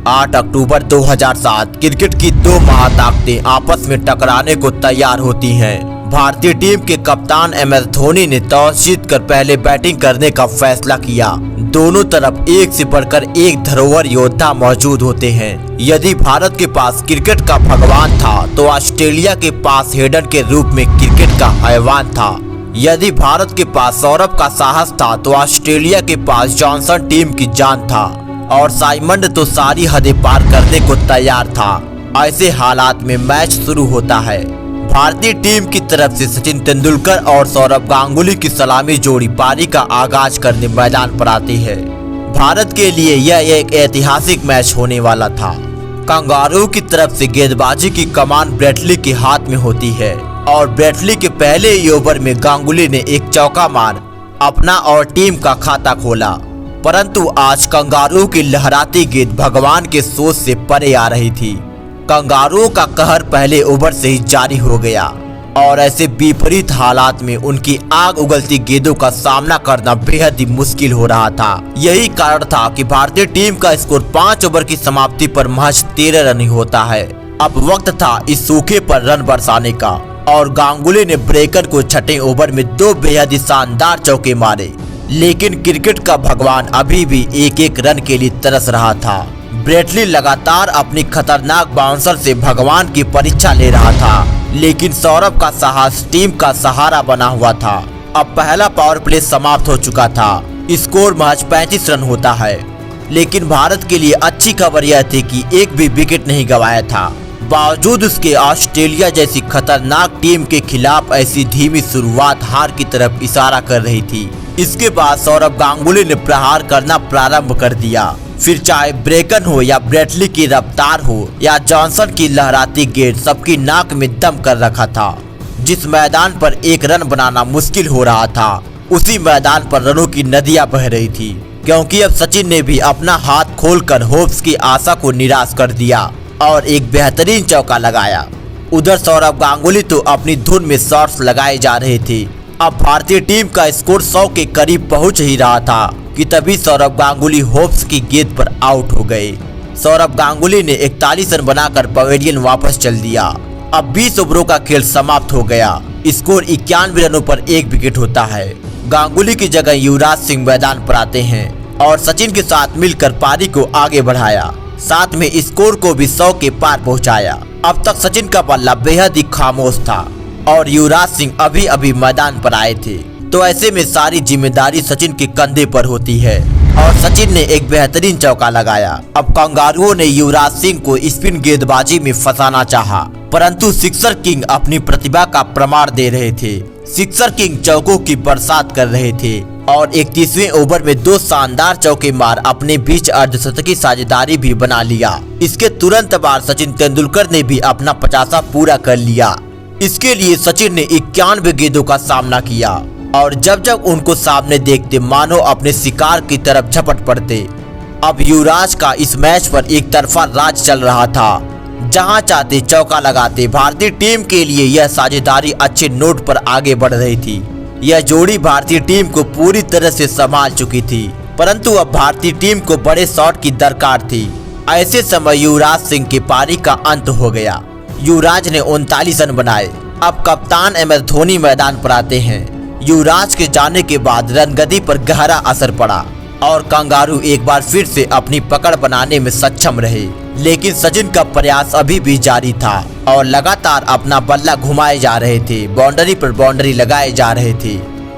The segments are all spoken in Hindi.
8 अक्टूबर 2007 क्रिकेट की दो महाताकतें आपस में टकराने को तैयार होती हैं। भारतीय टीम के कप्तान MS धोनी ने टॉस जीतकर पहले बैटिंग करने का फैसला किया। दोनों तरफ एक से बढ़कर एक धरोहर योद्धा मौजूद होते हैं। यदि भारत के पास क्रिकेट का भगवान था तो ऑस्ट्रेलिया के पास हेडन के रूप में क्रिकेट का हैवान था। यदि भारत के पास सौरभ का साहस था तो ऑस्ट्रेलिया के पास जॉनसन टीम की जान था और साइमंड तो सारी हदें पार करने को तैयार था। ऐसे हालात में मैच शुरू होता है। भारतीय टीम की तरफ से सचिन तेंदुलकर और सौरभ गांगुली की सलामी जोड़ी पारी का आगाज करने मैदान पर आती है। भारत के लिए यह एक ऐतिहासिक मैच होने वाला था। कंगारू की तरफ से गेंदबाजी की कमान ब्रेटली के हाथ में होती है और ब्रेटली के पहले ही ओवर में गांगुली ने एक चौका मार अपना और टीम का खाता खोला। परंतु आज कंगारू की लहराती गेंद भगवान के सोच से परे आ रही थी। कंगारुओं का कहर पहले ओवर से ही जारी हो गया और ऐसे विपरीत हालात में उनकी आग उगलती गेंदों का सामना करना बेहद ही मुश्किल हो रहा था। यही कारण था कि भारतीय टीम का स्कोर 5 ओवर की समाप्ति पर महज 13 रन ही होता है। अब वक्त था इस सूखे पर रन बरसाने का और गांगुली ने ब्रेकर को छठे ओवर में 2 बेहद ही शानदार चौके मारे। लेकिन क्रिकेट का भगवान अभी भी एक एक रन के लिए तरस रहा था। ब्रेटली लगातार अपनी खतरनाक बाउंसर से भगवान की परीक्षा ले रहा था, लेकिन सौरभ का साहस टीम का सहारा बना हुआ था। अब पहला पावर प्ले समाप्त हो चुका था। स्कोर महज 35 रन होता है। लेकिन भारत के लिए अच्छी खबर यह थी कि एक भी विकेट नहीं गंवाया था। बावजूद उसके ऑस्ट्रेलिया जैसी खतरनाक टीम के खिलाफ ऐसी धीमी शुरुआत हार की तरफ इशारा कर रही थी। इसके बाद सौरभ गांगुली ने प्रहार करना प्रारंभ कर दिया। फिर चाहे ब्रेकन हो या ब्रेटली की रफ्तार हो या जॉनसन की लहराती गेंद, सबकी नाक में दम कर रखा था। जिस मैदान पर एक रन बनाना मुश्किल हो रहा था, उसी मैदान पर रनों की नदियां बह रही थी, क्योंकि अब सचिन ने भी अपना हाथ खोलकर होप्स की आशा को निराश कर दिया और एक बेहतरीन चौका लगाया। उधर सौरभ गांगुली तो अपनी धुन में शॉट्स लगाए जा रहे थे। अब भारतीय टीम का स्कोर 100 के करीब पहुंच ही रहा था कि तभी सौरभ गांगुली होप्स की गेंद पर आउट हो गए। सौरभ गांगुली ने 41 रन बनाकर पवेलियन वापस चल दिया। अब 20 ओवरों का खेल समाप्त हो गया। स्कोर 91 रनों पर 1 विकेट होता है। गांगुली की जगह युवराज सिंह मैदान पर आते हैं और सचिन के साथ मिलकर पारी को आगे बढ़ाया, साथ में स्कोर को भी 100 के पार पहुंचाया। अब तक सचिन का बल्ला बेहद ही खामोश था और युवराज सिंह अभी अभी मैदान पर आए थे, तो ऐसे में सारी जिम्मेदारी सचिन के कंधे पर होती है और सचिन ने एक बेहतरीन चौका लगाया। अब कंगारुओं ने युवराज सिंह को स्पिन गेंदबाजी में फंसाना चाहा, परंतु सिक्सर किंग अपनी प्रतिभा का प्रमाण दे रहे थे। सिक्सर किंग चौकों की बरसात कर रहे थे और 31वें ओवर में 2 शानदार चौके मार अपने बीच अर्धशतकी साझेदारी भी बना लिया। इसके तुरंत बाद सचिन तेंदुलकर ने भी अपना 50वां पूरा कर लिया। इसके लिए सचिन ने 91 गेंदों का सामना किया और जब जब उनको सामने देखते मानो अपने शिकार की तरफ झपट पड़ते। अब युवराज का इस मैच पर एक तरफा राज चल रहा था। जहां चाहते चौका लगाते। भारतीय टीम के लिए यह साझेदारी अच्छे नोट पर आगे बढ़ रही थी। यह जोड़ी भारतीय टीम को पूरी तरह से संभाल चुकी थी, परंतु अब भारतीय टीम को बड़े शॉट की दरकार थी। ऐसे समय युवराज सिंह की पारी का अंत हो गया। युवराज ने 39 रन बनाए। अब कप्तान MS धोनी मैदान पर आते हैं। युवराज के जाने के बाद रणगद्दी पर गहरा असर पड़ा और कंगारू एक बार फिर से अपनी पकड़ बनाने में सक्षम रहे। लेकिन सचिन का प्रयास अभी भी जारी था और लगातार अपना बल्ला घुमाए जा रहे थे, बाउंड्री पर बाउंड्री लगाए जा रहे थे।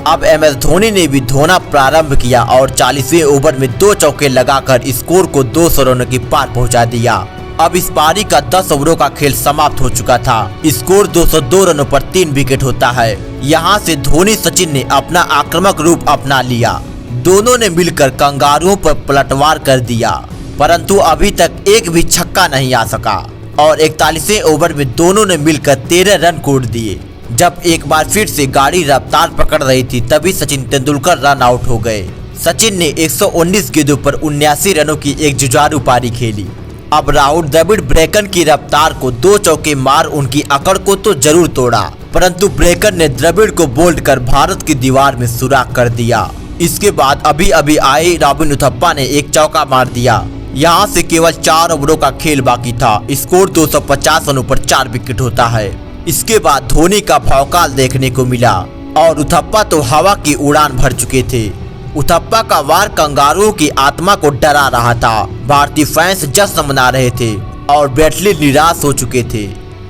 अब MS धोनी ने भी धोना प्रारंभ किया और 40वें ओवर में 2 चौके लगाकर स्कोर को 200 रनों के पार पहुंचा दिया। अब इस पारी का 10 ओवरों का खेल समाप्त हो चुका था। स्कोर 202 रनों पर 3 विकेट होता है। यहाँ से धोनी सचिन ने अपना आक्रामक रूप अपना लिया। दोनों ने मिलकर कंगारुओं पर पलटवार कर दिया, परंतु अभी तक एक भी छक्का नहीं आ सका और 41वें ओवर में दोनों ने मिलकर 13 रन कोड़ दिए। जब एक बार फिर से गाड़ी रफ्तार पकड़ रही थी, तभी सचिन तेंदुलकर रन आउट हो गए। सचिन ने 119 गेंदों पर 79 रनों की एक जुझारू पारी खेली। अब राहुल द्रविड़ ब्रेकन की रफ्तार को 2 चौके मार उनकी अकड़ को तो जरूर तोड़ा, परंतु ब्रेकन ने द्रविड़ को बोल्ड कर भारत की दीवार में सुराख कर दिया। इसके बाद अभी अभी आए रॉबिन उथप्पा ने एक चौका मार दिया यहाँ से केवल 4 ओवरों का खेल बाकी था। स्कोर 250 रनों पर 4 विकेट होता है। इसके बाद धोनी का भौकाल देखने को मिला और उथप्पा तो हवा की उड़ान भर चुके थे। उथप्पा का वार कंगारुओं की आत्मा को डरा रहा था। भारतीय फैंस जश्न मना रहे थे और ब्रेटली निराश हो चुके थे।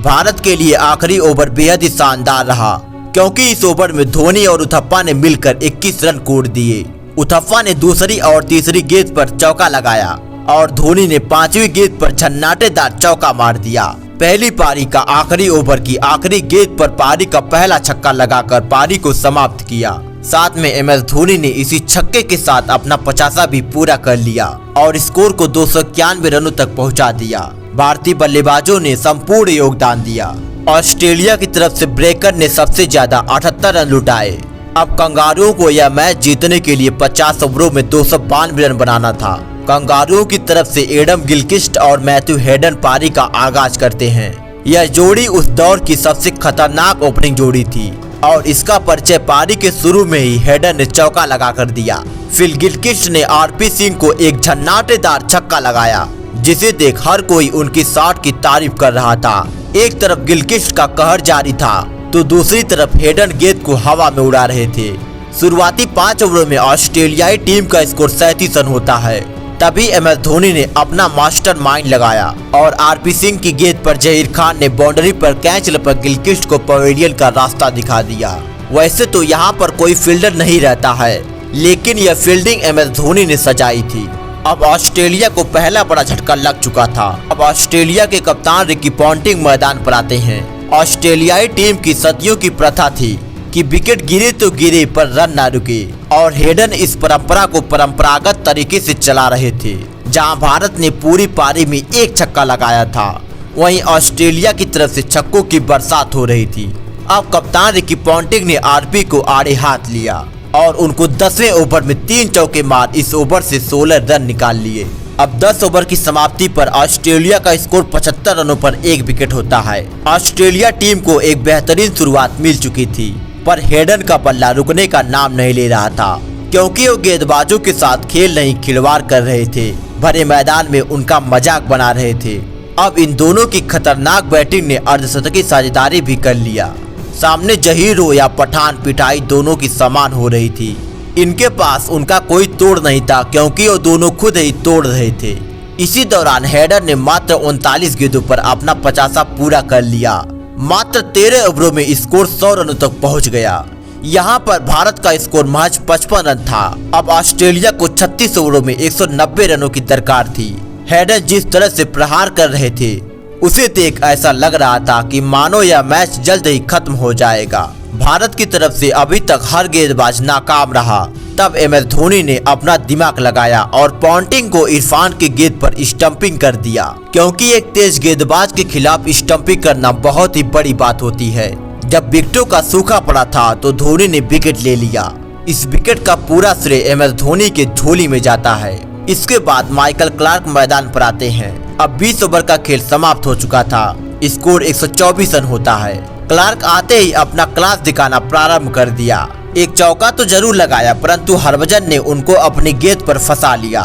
भारत के लिए आखिरी ओवर बेहद ही शानदार रहा, क्योंकि इस ओवर में धोनी और उथप्पा ने मिलकर 21 रन कोड़ दिए। उथप्पा ने दूसरी और तीसरी गेंद पर चौका लगाया और धोनी ने 5वीं गेंद पर झन्नाटेदार चौका मार दिया। पहली पारी का आखिरी ओवर की आखिरी गेंद पर पारी का पहला छक्का लगाकर पारी को समाप्त किया। साथ में MS धोनी ने इसी छक्के के साथ अपना 50वां भी पूरा कर लिया और स्कोर को 291 रनों तक पहुंचा दिया। भारतीय बल्लेबाजों ने संपूर्ण योगदान दिया। ऑस्ट्रेलिया की तरफ से ब्रेकर ने सबसे ज्यादा 78 रन लुटाए। अब कंगारुओं को यह मैच जीतने के लिए 50 ओवरों में 292 रन बनाना था। कंगारुओं की तरफ से एडम गिलक्रिस्ट और मैथ्यू हेडन पारी का आगाज करते हैं। यह जोड़ी उस दौर की सबसे खतरनाक ओपनिंग जोड़ी थी और इसका परिचय पारी के शुरू में ही हेडन ने चौका लगा कर दिया। फिर गिलक्रिस्ट ने RP सिंह को एक झन्नाटेदार छक्का लगाया, जिसे देख हर कोई उनकी शॉट की तारीफ कर रहा था। एक तरफ गिलक्रिस्ट का कहर जारी था तो दूसरी तरफ हेडन गेंद को हवा में उड़ा रहे थे। शुरुआती 5 ओवरों में ऑस्ट्रेलियाई टीम का स्कोर 37 रन होता है। तभी MS धोनी ने अपना मास्टरमाइंड लगाया और RP सिंह की गेंद पर जहीर खान ने बाउंड्री पर कैच लपक गिलक्रिस्ट को पवेलियन का रास्ता दिखा दिया। वैसे तो यहाँ पर कोई फील्डर नहीं रहता है, लेकिन यह फील्डिंग MS धोनी ने सजाई थी। अब ऑस्ट्रेलिया को पहला बड़ा झटका लग चुका था। अब ऑस्ट्रेलिया के कप्तान रिकी पॉन्टिंग मैदान पर आते हैं। ऑस्ट्रेलियाई टीम की सदियों की प्रथा थी कि विकेट गिरे तो गिरे पर रन ना रुके और हेडन इस परंपरा को परंपरागत तरीके से चला रहे थे। जहां भारत ने पूरी पारी में एक छक्का लगाया था, वहीं ऑस्ट्रेलिया की तरफ से छक्कों की बरसात हो रही थी। अब कप्तान रिकी पॉन्टिंग ने RP को आड़े हाथ लिया और उनको 10वें ओवर में 3 चौके मार इस ओवर से 16 रन निकाल लिए। अब 10 ओवर की समाप्ति पर ऑस्ट्रेलिया का स्कोर 75 रनों पर 1 विकेट होता है। ऑस्ट्रेलिया टीम को एक बेहतरीन शुरुआत मिल चुकी थी, पर हेडन का बल्ला रुकने का नाम नहीं ले रहा था, क्योंकि वो गेंदबाजों के साथ खेल नहीं खिलवाड़ कर रहे थे, भरे मैदान में उनका मजाक बना रहे थे। अब इन दोनों की खतरनाक बैटिंग ने अर्धशतकी साझेदारी भी कर लिया। सामने जहीर हो या पठान, पिटाई दोनों की समान हो रही थी। इनके पास उनका कोई तोड़ नहीं था, क्योंकि वो दोनों खुद ही तोड़ रहे थे। इसी दौरान हेडन ने मात्र 39 गेंदों पर अपना 50वां पूरा कर लिया। मात्र 13 ओवरों में स्कोर 100 रनों तक पहुंच गया। यहाँ पर भारत का स्कोर महज 55 रन था। अब ऑस्ट्रेलिया को 36 ओवरों में 190 रनों की दरकार थी। हेडन जिस तरह से प्रहार कर रहे थे, उसे देख ऐसा लग रहा था कि मानो यह मैच जल्द ही खत्म हो जाएगा। भारत की तरफ से अभी तक हर गेंदबाज नाकाम रहा। तब MS धोनी ने अपना दिमाग लगाया और पॉन्टिंग को इरफान की गेंद पर स्टंपिंग कर दिया, क्योंकि एक तेज गेंदबाज के खिलाफ स्टंपिंग करना बहुत ही बड़ी बात होती है। जब विकेटों का सूखा पड़ा था तो धोनी ने विकेट ले लिया। इस विकेट का पूरा श्रेय MS धोनी के झोली में जाता है। इसके बाद माइकल क्लार्क मैदान पर आते हैं। अब 20 ओवर का खेल समाप्त हो चुका था। स्कोर 124 रन होता है। क्लार्क आते ही अपना क्लास दिखाना प्रारंभ कर दिया। एक चौका तो जरूर लगाया, परंतु हरभजन ने उनको अपनी गेंद पर फंसा लिया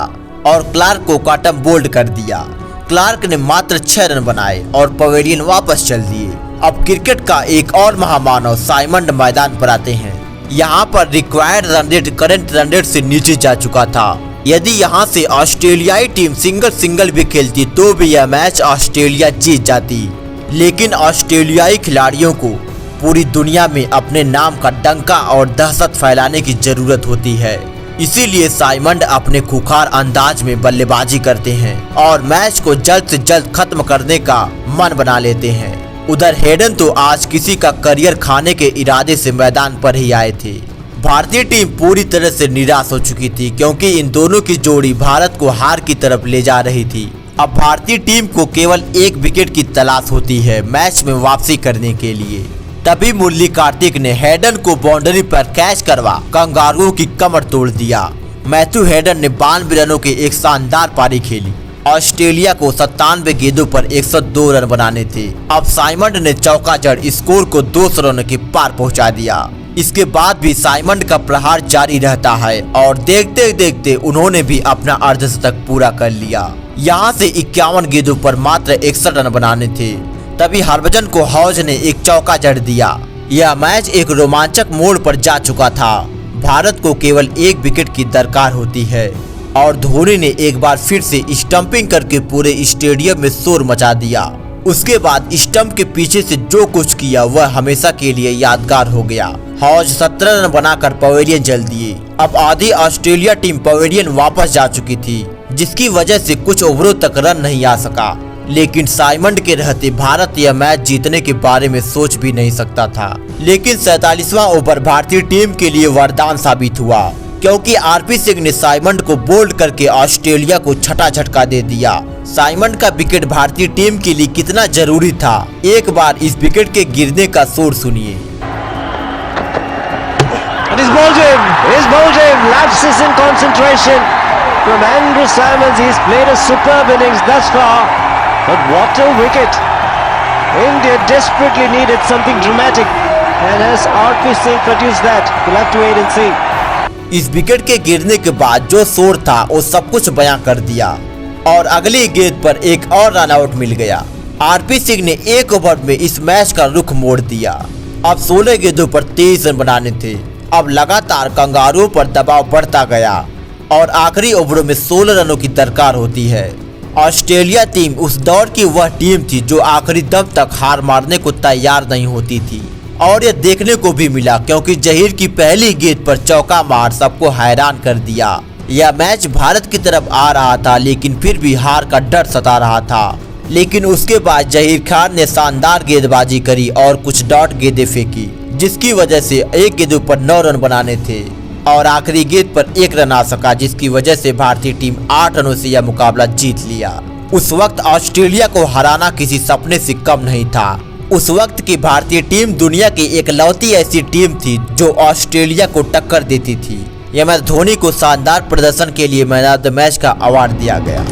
और क्लार्क को कॉटन बोल्ड कर दिया। क्लार्क ने मात्र 6 रन बनाए और पवेलियन वापस चल दिए। अब क्रिकेट का एक और महामानव साइमंड मैदान पर आते हैं। यहाँ पर required run rate current run rate से नीचे जा चुका था। यदि यहाँ से ऑस्ट्रेलियाई टीम सिंगल भी खेलती तो भी यह मैच ऑस्ट्रेलिया जीत जाती, लेकिन ऑस्ट्रेलियाई खिलाड़ियों को पूरी दुनिया में अपने नाम का डंका और दहशत फैलाने की जरूरत होती है। इसीलिए साइमंड अपने खुखार अंदाज में बल्लेबाजी करते हैं और मैच को जल्द से जल्द खत्म करने का मन बना लेते हैं। उधर हेडन तो आज किसी का करियर खाने के इरादे से मैदान पर ही आए थे। भारतीय टीम पूरी तरह से निराश हो चुकी थी, क्योंकि इन दोनों की जोड़ी भारत को हार की तरफ ले जा रही थी। अब भारतीय टीम को केवल 1 विकेट की तलाश होती है मैच में वापसी करने के लिए। तभी मुरली कार्तिक ने हेडन को बाउंड्री पर कैच करवा कंगारुओं की कमर तोड़ दिया। मैथ्यू हेडन ने 92 रनों की एक शानदार पारी खेली। ऑस्ट्रेलिया को 97 गेंदों पर 102 रन बनाने थे। अब साइमंड ने चौका जड़ स्कोर को 200 रनों के पार पहुंचा दिया। इसके बाद भी साइमंड का प्रहार जारी रहता है और देखते देखते उन्होंने भी अपना अर्धशतक पूरा कर लिया। यहाँ से 51 गेंदों पर मात्र 61 रन बनाने थे। तभी हरभजन को हौज ने एक चौका जड़ दिया। यह मैच एक रोमांचक मोड़ पर जा चुका था। भारत को केवल एक विकेट की दरकार होती है और धोनी ने एक बार फिर से स्टंपिंग करके पूरे स्टेडियम में शोर मचा दिया। उसके बाद स्टंप के पीछे से जो कुछ किया वह हमेशा के लिए यादगार हो गया। हौज 17 रन बनाकर पवेलियन जल दिए। अब आधी ऑस्ट्रेलिया टीम पवेलियन वापस जा चुकी थी, जिसकी वजह से कुछ ओवरों तक रन नहीं आ सका। लेकिन साइमंड के रहते भारत यह मैच जीतने के बारे में सोच भी नहीं सकता था। लेकिन 47वां ओवर भारतीय टीम के लिए वरदान साबित हुआ, क्योंकि आरपी सिंह ने साइमंड को बोल्ड करके ऑस्ट्रेलिया को छठा झटका दे दिया। साइमंड का विकेट भारतीय टीम के लिए कितना जरूरी था, एक बार इस विकेट के गिरने का शोर सुनिए। Lapses in concentration from Andrew Symonds. He's played a superb innings thus far, but what a wicket! India desperately needed something dramatic, and has RP Singh produced that? We'll have to wait and see. इस विकेट के गिरने के बाद जो शोर था वो सब कुछ बयां कर दिया और अगली गेंद पर एक और रन आउट मिल गया। आरपी सिंह ने एक ओवर में इस मैच का रुख मोड़ दिया। अब 16 गेंदों पर 23 रन बनाने थे। अब लगातार कंगारुओं पर दबाव बढ़ता गया और आखिरी ओवरों में 16 रनों की दरकार होती है। ऑस्ट्रेलिया टीम उस दौर की वह टीम थी जो आखिरी दम तक हार मारने को तैयार नहीं होती थी और यह देखने को भी मिला, क्योंकि जहीर की पहली गेंद पर चौका मार सबको हैरान कर दिया। यह मैच भारत की तरफ आ रहा था, लेकिन फिर भी हार का डर सता रहा था। लेकिन उसके बाद जहीर खान ने शानदार गेंदबाजी करी और कुछ डॉट गेंदें फेंकी, जिसकी वजह से एक गेंद पर 9 रन बनाने थे और आखिरी गेंद पर 1 रन आ सका, जिसकी वजह से भारतीय टीम 8 रनों से यह मुकाबला जीत लिया। उस वक्त ऑस्ट्रेलिया को हराना किसी सपने से कम नहीं था। उस वक्त की भारतीय टीम दुनिया की एकलौती ऐसी टीम थी जो ऑस्ट्रेलिया को टक्कर देती थी। MS धोनी को शानदार प्रदर्शन के लिए मैन ऑफ द मैच का अवार्ड दिया गया।